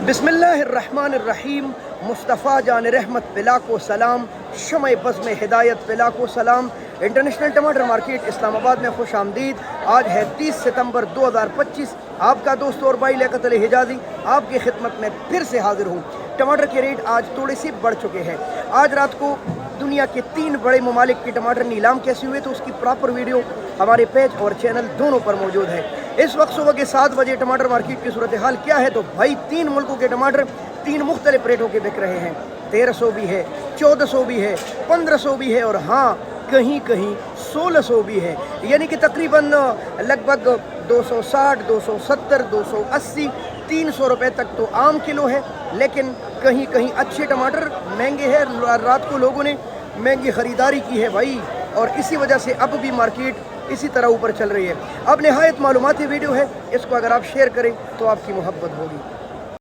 बिस्मिल्लाहिर्रहमानिर्रहीम। मुस्तफ़ा जान रहमत पिला को सलाम, शमए बज़्म हिदायत पिला को सलाम। इंटरनेशनल टमाटर मार्केट इस्लामाबाद में खुश आमदीद। आज है 30 सितंबर 2025। आपका दोस्त और भाई लियाकत अली हिजाज़ी आपकी खिदमत में फिर से हाजिर हूँ। टमाटर के रेट आज थोड़े से बढ़ चुके हैं। आज रात को दुनिया के 3 बड़े ममालिक के टमाटर नीलाम कैसे हुए तो उसकी प्रॉपर वीडियो हमारे पेज और चैनल दोनों पर मौजूद है। इस वक्त सुबह के 7 बजे टमाटर मार्केट की सूरत हाल क्या है तो भाई 3 मुल्कों के टमाटर 3 मुख्तलिफ रेटों के बिक रहे हैं। 1300 भी है, 1400 भी है, 1500 भी है और हाँ कहीं कहीं 1600 भी है। यानी कि तकरीबन लगभग 260, 270, 280, 300 रुपये तक तो आम किलो है। लेकिन कहीं कहीं अच्छे टमाटर महंगे हैं। रात को लोगों ने महंगी ख़रीदारी की है भाई, और इसी वजह से अब भी मार्केट इसी तरह ऊपर चल रही है। अब निहायत मालूमाती वीडियो है, इसको अगर आप शेयर करें तो आपकी मोहब्बत होगी।